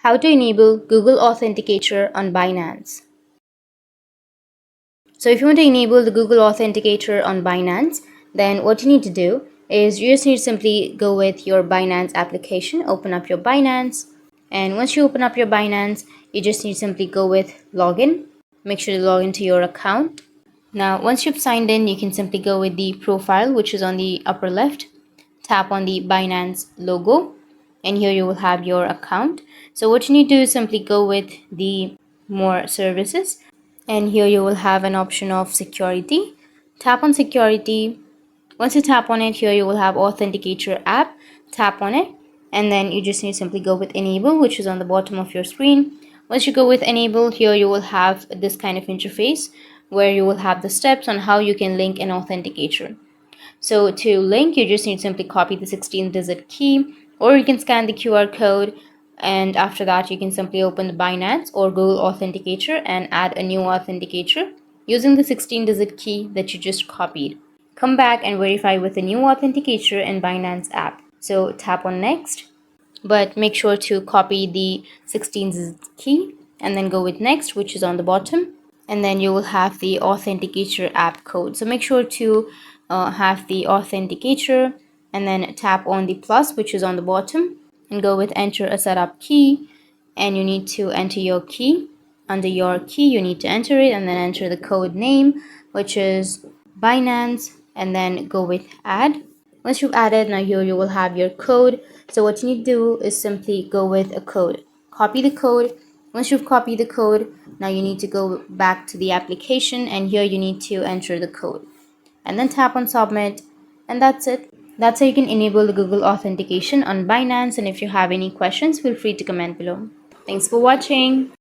How to enable Google Authenticator on Binance. So if you want to enable the Google Authenticator on Binance, then what you need to do is you just need to simply go with your Binance application, open up your Binance, and once you open up your Binance, you just need to simply go with login. Make sure to log into your account. Now, once you've signed in, you can simply go with the profile, which is on the upper left. Tap on the Binance logo, and here you will have your account. So what you need to do is simply go with the more services, and here you will have an option of security. Tap on security. Once you tap on it, here you will have Authenticator app. Tap on it, and then you just need to simply go with enable, which is on the bottom of your screen. Once you go with enable, here you will have this kind of interface where you will have the steps on how you can link an authenticator. So to link, you just need to simply copy the 16-digit key, or you can scan the QR code, and after that you can simply open the Binance or Google Authenticator and add a new authenticator using the 16-digit key that you just copied. Come back and verify with the new authenticator in Binance app. So tap on next, but make sure to copy the 16-digit key and then go with next, which is on the bottom, and then you will have the authenticator app code. So make sure to have the authenticator and then tap on the plus, which is on the bottom, and go with enter a setup key, and you need to enter your key. Under your key you need to enter it and then enter the code name, which is Binance, and then go with add. Once you've added, now here you will have your code. So what you need to do is simply go with a code. Copy the code. Once you've copied the code, now you need to go back to the application, and here you need to enter the code. And then tap on submit, and that's it. That's how you can enable the Google authentication on Binance, and if you have any questions, feel free to comment below. Thanks for watching.